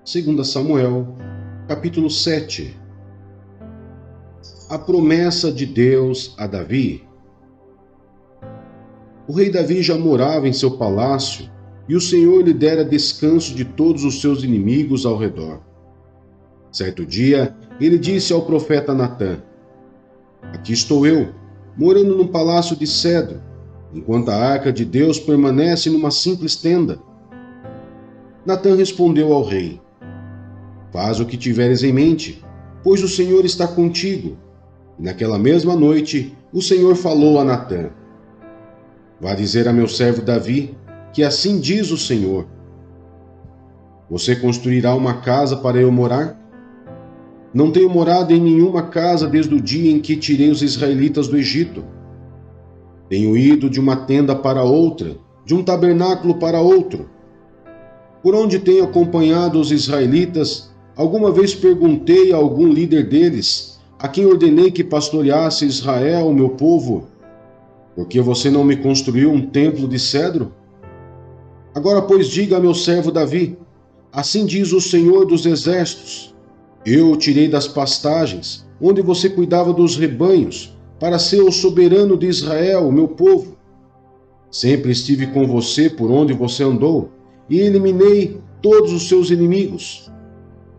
2 Samuel, capítulo 7. A promessa de Deus a Davi. O rei Davi já morava em seu palácio e o Senhor lhe dera descanso de todos os seus inimigos ao redor. Certo dia, ele disse ao profeta Natã: Aqui estou eu, morando num palácio de cedro, enquanto a arca de Deus permanece numa simples tenda. Natã respondeu ao rei: Faz o que tiveres em mente, pois o Senhor está contigo. E naquela mesma noite, o Senhor falou a Natã: Vá dizer a meu servo Davi, que assim diz o Senhor: Você construirá uma casa para eu morar? Não tenho morado em nenhuma casa desde o dia em que tirei os israelitas do Egito. Tenho ido de uma tenda para outra, de um tabernáculo para outro. Por onde tenho acompanhado os israelitas, alguma vez perguntei a algum líder deles, a quem ordenei que pastoreasse Israel, o meu povo: Por que você não me construiu um templo de cedro? Agora, pois, diga a meu servo Davi: Assim diz o Senhor dos Exércitos: Eu o tirei das pastagens, onde você cuidava dos rebanhos, para ser o soberano de Israel, o meu povo. Sempre estive com você por onde você andou, e eliminei todos os seus inimigos.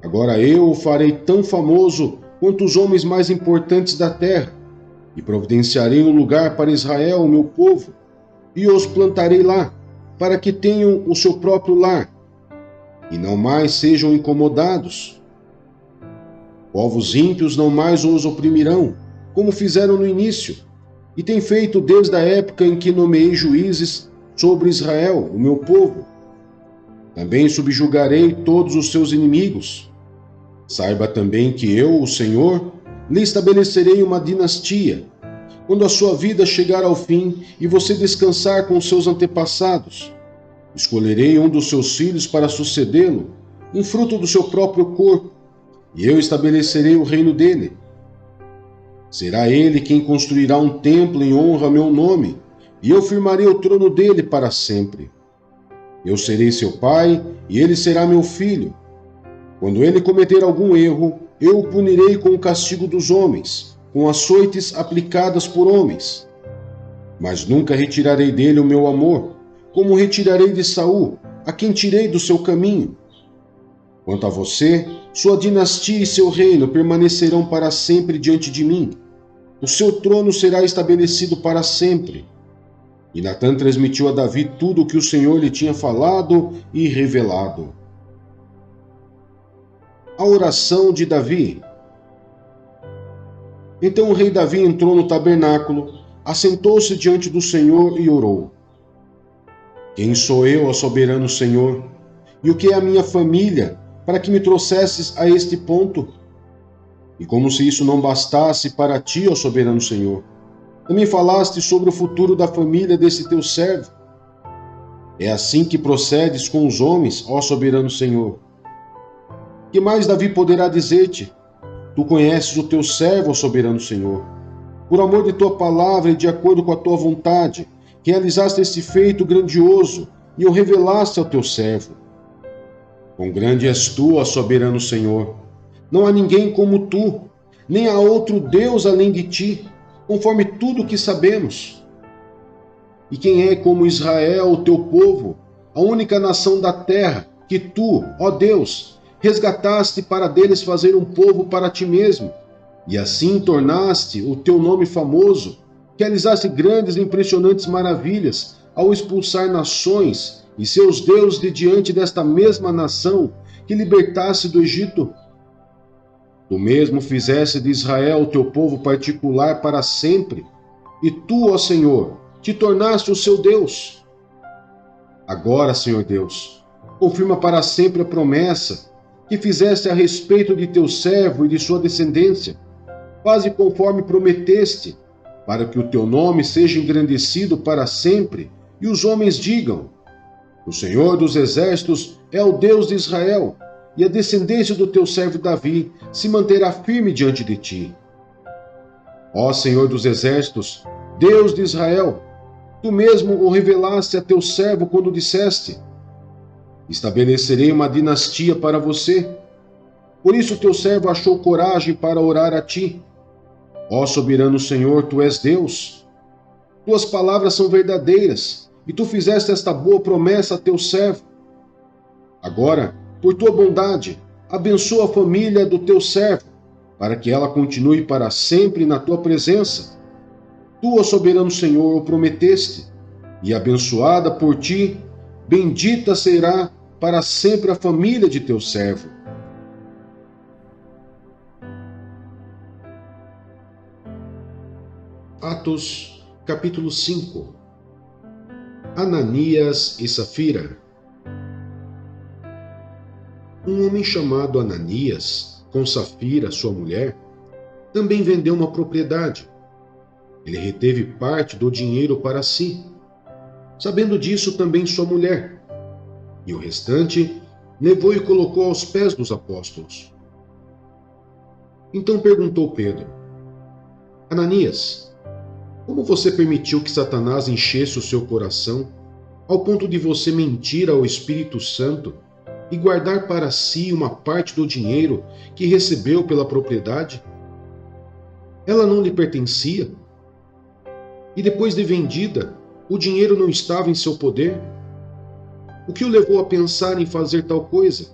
Agora eu o farei tão famoso quanto os homens mais importantes da terra, e providenciarei um lugar para Israel, o meu povo, e os plantarei lá, para que tenham o seu próprio lar, e não mais sejam incomodados. Povos ímpios não mais os oprimirão, como fizeram no início, e têm feito desde a época em que nomeei juízes sobre Israel, o meu povo. Também subjugarei todos os seus inimigos. Saiba também que eu, o Senhor, lhe estabelecerei uma dinastia, quando a sua vida chegar ao fim e você descansar com seus antepassados. Escolherei um dos seus filhos para sucedê-lo, um fruto do seu próprio corpo, e eu estabelecerei o reino dele. Será ele quem construirá um templo em honra a meu nome, e eu firmarei o trono dele para sempre. Eu serei seu pai, e ele será meu filho. Quando ele cometer algum erro, eu o punirei com o castigo dos homens, com açoites aplicadas por homens. Mas nunca retirarei dele o meu amor, como retirarei de Saul, a quem tirei do seu caminho. Quanto a você, sua dinastia e seu reino permanecerão para sempre diante de mim. O seu trono será estabelecido para sempre. E Natã transmitiu a Davi tudo o que o Senhor lhe tinha falado e revelado. A oração de Davi. Então o rei Davi entrou no tabernáculo, assentou-se diante do Senhor e orou: Quem sou eu, ó soberano Senhor? E o que é a minha família, para que me trouxesses a este ponto? E como se isso não bastasse para ti, ó soberano Senhor, também falaste sobre o futuro da família desse teu servo. É assim que procedes com os homens, ó soberano Senhor. Que mais Davi poderá dizer-te? Tu conheces o teu servo, ó soberano Senhor. Por amor de tua palavra e de acordo com a tua vontade, realizaste esse feito grandioso e o revelaste ao teu servo. Quão grande és tu, ó soberano Senhor! Não há ninguém como tu, nem há outro Deus além de ti, conforme tudo o que sabemos. E quem é como Israel, o teu povo, a única nação da terra, que tu, ó Deus, resgataste para deles fazer um povo para ti mesmo, e assim tornaste o teu nome famoso, realizaste grandes e impressionantes maravilhas ao expulsar nações e seus deuses de diante desta mesma nação que libertaste do Egito. Tu mesmo fizeste de Israel o teu povo particular para sempre, e tu, ó Senhor, te tornaste o seu Deus. Agora, Senhor Deus, confirma para sempre a promessa que fizeste a respeito de teu servo e de sua descendência. Faze conforme prometeste, para que o teu nome seja engrandecido para sempre, e os homens digam: O Senhor dos Exércitos é o Deus de Israel, e a descendência do teu servo Davi se manterá firme diante de ti. Ó Senhor dos Exércitos, Deus de Israel, tu mesmo o revelaste a teu servo quando disseste: Estabelecerei uma dinastia para você. Por isso teu servo achou coragem para orar a ti. Ó soberano Senhor, tu és Deus. Tuas palavras são verdadeiras, e tu fizeste esta boa promessa a teu servo. Agora, por tua bondade, abençoa a família do teu servo, para que ela continue para sempre na tua presença. Tu, ó soberano Senhor, o prometeste, e abençoada por ti, bendita será para sempre a família de teu servo. Atos, capítulo 5. Ananias e Safira. Um homem chamado Ananias, com Safira, sua mulher, também vendeu uma propriedade. Ele reteve parte do dinheiro para si, sabendo disso também sua mulher, e o restante levou e colocou aos pés dos apóstolos. Então perguntou Pedro: Ananias, como você permitiu que Satanás enchesse o seu coração, ao ponto de você mentir ao Espírito Santo e guardar para si uma parte do dinheiro que recebeu pela propriedade? Ela não lhe pertencia? E depois de vendida, o dinheiro não estava em seu poder? O que o levou a pensar em fazer tal coisa?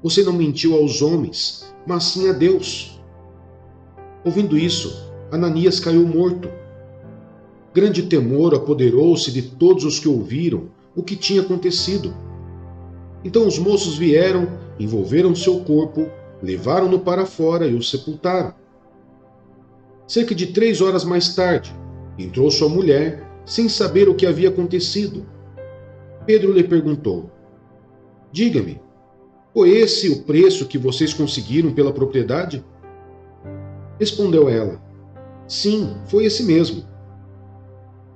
Você não mentiu aos homens, mas sim a Deus. Ouvindo isso, Ananias caiu morto. Grande temor apoderou-se de todos os que ouviram o que tinha acontecido. Então os moços vieram, envolveram seu corpo, levaram-no para fora e o sepultaram. Cerca de 3 horas mais tarde, entrou sua mulher, sem saber o que havia acontecido. Pedro lhe perguntou: Diga-me, foi esse o preço que vocês conseguiram pela propriedade? Respondeu ela: Sim, foi esse mesmo.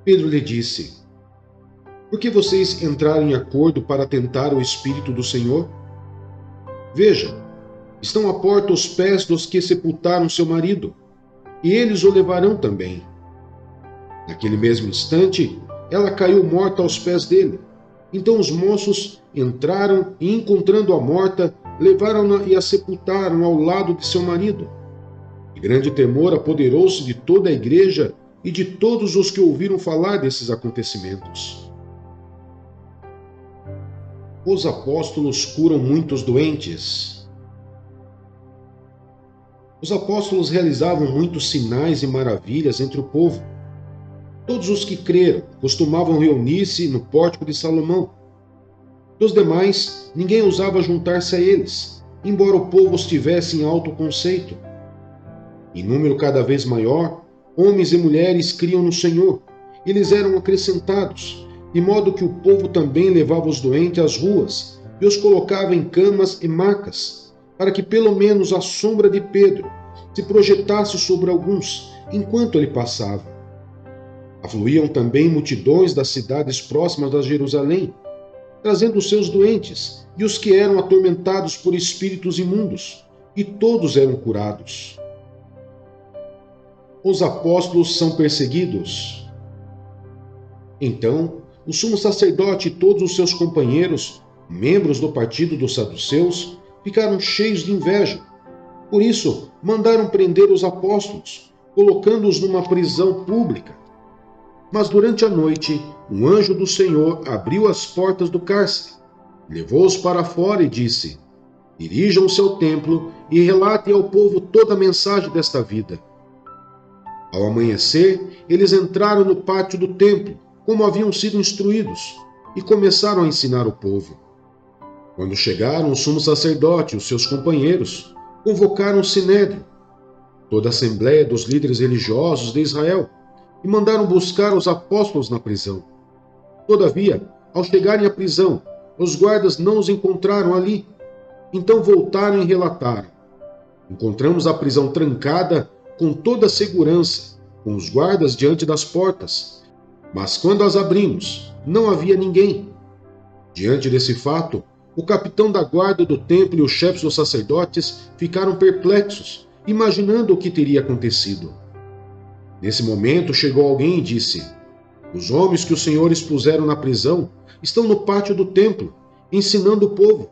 Pedro lhe disse: Por que vocês entraram em acordo para tentar o Espírito do Senhor? Veja, estão à porta os pés dos que sepultaram seu marido, e eles o levarão também. Naquele mesmo instante, ela caiu morta aos pés dele. Então os moços entraram e, encontrando-a morta, levaram-na e a sepultaram ao lado de seu marido. E grande temor apoderou-se de toda a igreja e de todos os que ouviram falar desses acontecimentos. Os apóstolos curam muitos doentes. Os apóstolos realizavam muitos sinais e maravilhas entre o povo. Todos os que creram costumavam reunir-se no pórtico de Salomão. Dos demais, ninguém ousava juntar-se a eles, embora o povo os tivesse em alto conceito. Em número cada vez maior, homens e mulheres criam no Senhor. Eles eram acrescentados, de modo que o povo também levava os doentes às ruas e os colocava em camas e macas, para que pelo menos a sombra de Pedro se projetasse sobre alguns, enquanto ele passava. Afluíam também multidões das cidades próximas a Jerusalém, trazendo os seus doentes e os que eram atormentados por espíritos imundos, e todos eram curados. Os apóstolos são perseguidos. Então, o sumo sacerdote e todos os seus companheiros, membros do partido dos saduceus, ficaram cheios de inveja. Por isso, mandaram prender os apóstolos, colocando-os numa prisão pública. Mas durante a noite, um anjo do Senhor abriu as portas do cárcere, levou-os para fora e disse: Dirijam-se ao templo e relatem ao povo toda a mensagem desta vida. Ao amanhecer, eles entraram no pátio do templo, como haviam sido instruídos, e começaram a ensinar o povo. Quando chegaram o sumo sacerdote e os seus companheiros, convocaram o sinédrio, toda a assembleia dos líderes religiosos de Israel, e mandaram buscar os apóstolos na prisão. Todavia, ao chegarem à prisão, os guardas não os encontraram ali. Então voltaram e relataram: Encontramos a prisão trancada com toda a segurança, com os guardas diante das portas. Mas quando as abrimos, não havia ninguém. Diante desse fato, o capitão da guarda do templo e os chefes dos sacerdotes ficaram perplexos, imaginando o que teria acontecido. Nesse momento chegou alguém e disse: Os homens que o Senhor expuseram na prisão estão no pátio do templo, ensinando o povo.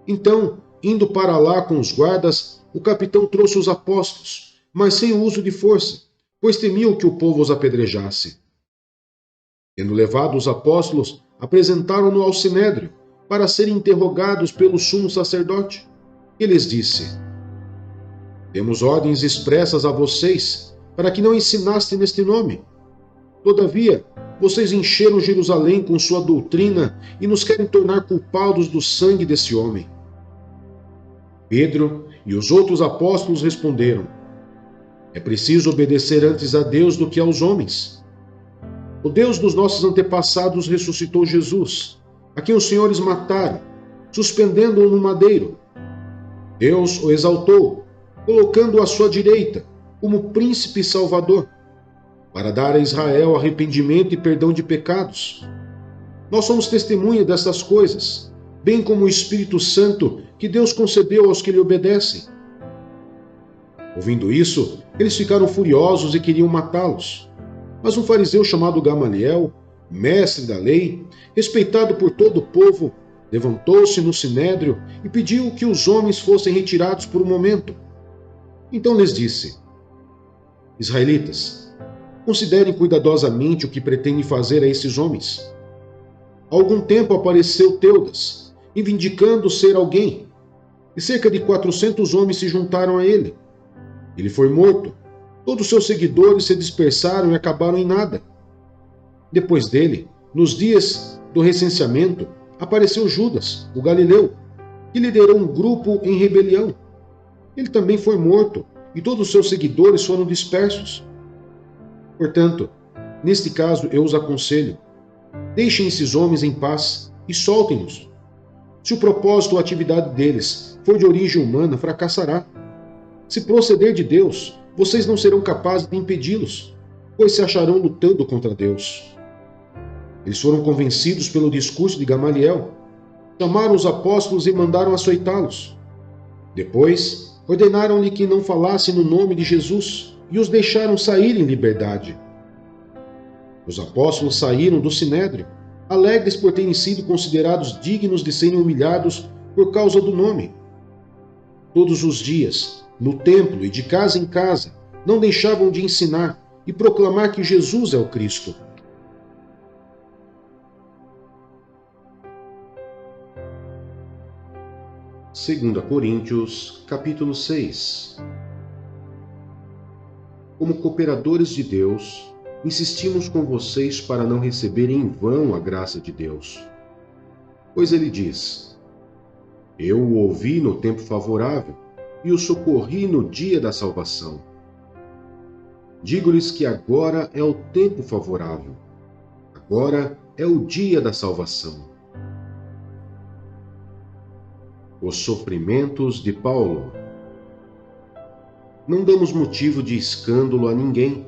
Então, indo para lá com os guardas, o capitão trouxe os apóstolos, mas sem o uso de força, pois temiam que o povo os apedrejasse. Tendo levado os apóstolos, apresentaram-no ao sinédrio, para serem interrogados pelo sumo sacerdote. Ele lhes disse: Temos ordens expressas a vocês, para que não ensinaste neste nome. Todavia, vocês encheram Jerusalém com sua doutrina e nos querem tornar culpados do sangue desse homem. Pedro e os outros apóstolos responderam: É preciso obedecer antes a Deus do que aos homens. O Deus dos nossos antepassados ressuscitou Jesus, a quem os senhores mataram, suspendendo-o no madeiro. Deus o exaltou, colocando-o à sua direita, como príncipe e salvador, para dar a Israel arrependimento e perdão de pecados. Nós somos testemunha destas coisas, bem como o Espírito Santo que Deus concedeu aos que lhe obedecem. Ouvindo isso, eles ficaram furiosos e queriam matá-los. Mas um fariseu chamado Gamaliel, mestre da lei, respeitado por todo o povo, levantou-se no sinédrio e pediu que os homens fossem retirados por um momento. Então lhes disse: Israelitas, considerem cuidadosamente o que pretendem fazer a esses homens. Há algum tempo apareceu Teudas, reivindicando ser alguém, e cerca de 400 homens se juntaram a ele. Ele foi morto. Todos seus seguidores se dispersaram e acabaram em nada. Depois dele, nos dias do recenseamento, apareceu Judas, o galileu, que liderou um grupo em rebelião. Ele também foi morto, e todos os seus seguidores foram dispersos. Portanto, neste caso eu os aconselho: deixem esses homens em paz e soltem-nos. Se o propósito ou atividade deles for de origem humana, fracassará. Se proceder de Deus, vocês não serão capazes de impedi-los, pois se acharão lutando contra Deus. Eles foram convencidos pelo discurso de Gamaliel, chamaram os apóstolos e mandaram açoitá-los. Depois, ordenaram-lhe que não falassem no nome de Jesus e os deixaram sair em liberdade. Os apóstolos saíram do sinédrio, alegres por terem sido considerados dignos de serem humilhados por causa do nome. Todos os dias, no templo e de casa em casa, não deixavam de ensinar e proclamar que Jesus é o Cristo. Segunda Coríntios, capítulo 6. Como cooperadores de Deus, insistimos com vocês para não receberem em vão a graça de Deus. Pois ele diz: Eu o ouvi no tempo favorável e o socorri no dia da salvação. Digo-lhes que agora é o tempo favorável. Agora é o dia da salvação. Os sofrimentos de Paulo. Não damos motivo de escândalo a ninguém,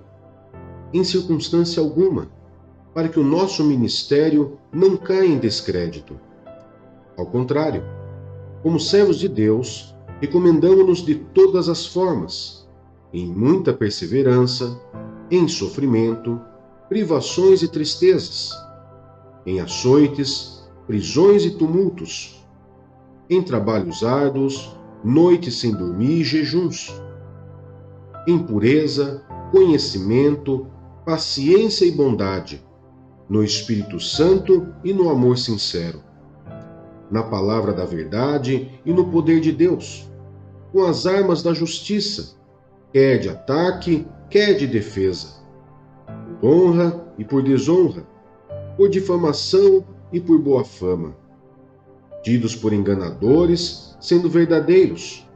em circunstância alguma, para que o nosso ministério não caia em descrédito. Ao contrário, como servos de Deus, recomendamo-nos de todas as formas, em muita perseverança, em sofrimento, privações e tristezas, em açoites, prisões e tumultos, em trabalhos árduos, noites sem dormir e jejuns, em pureza, conhecimento, paciência e bondade, no Espírito Santo e no amor sincero, na palavra da verdade e no poder de Deus, com as armas da justiça, quer de ataque, quer de defesa, por honra e por desonra, por difamação e por boa fama, tidos por enganadores, sendo verdadeiros,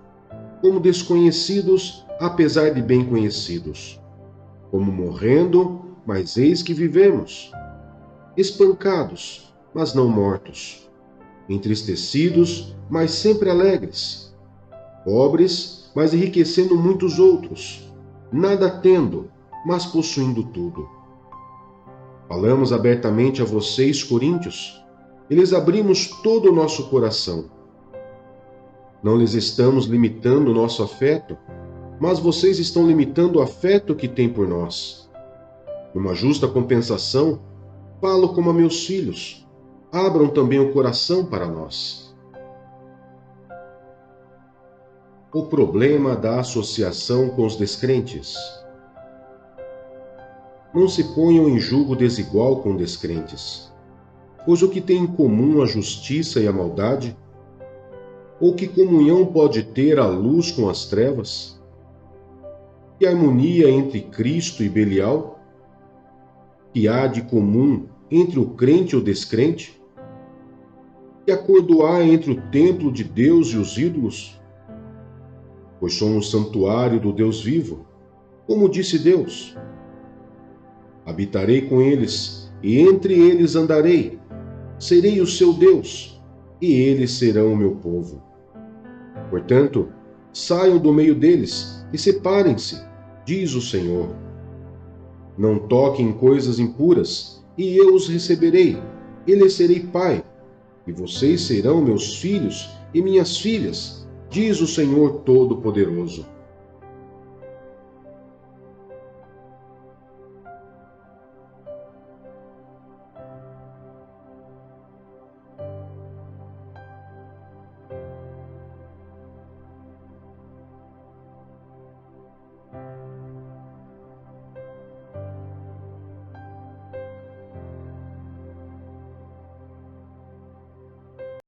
como desconhecidos, apesar de bem conhecidos, como morrendo, mas eis que vivemos, espancados, mas não mortos, entristecidos, mas sempre alegres, pobres, mas enriquecendo muitos outros, nada tendo, mas possuindo tudo. Falamos abertamente a vocês, coríntios, e lhes abrimos todo o nosso coração. Não lhes estamos limitando o nosso afeto, mas vocês estão limitando o afeto que têm por nós. Numa justa compensação, falo como a meus filhos. abram também o coração para nós. O problema da associação com os descrentes. Não se ponham em julgo desigual com descrentes, pois o que tem em comum a justiça e a maldade? Ou que comunhão pode ter a luz com as trevas? Que harmonia entre Cristo e Belial? Que há de comum entre o crente e o descrente? Que acordo há entre o templo de Deus e os ídolos? Pois somos santuário do Deus vivo, como disse Deus. Habitarei com eles, e entre eles andarei. Serei o seu Deus, e eles serão o meu povo. Portanto, saiam do meio deles e separem-se, diz o Senhor. Não toquem em coisas impuras, e eu os receberei, e lhes serei pai, e vocês serão meus filhos e minhas filhas, diz o Senhor Todo-Poderoso.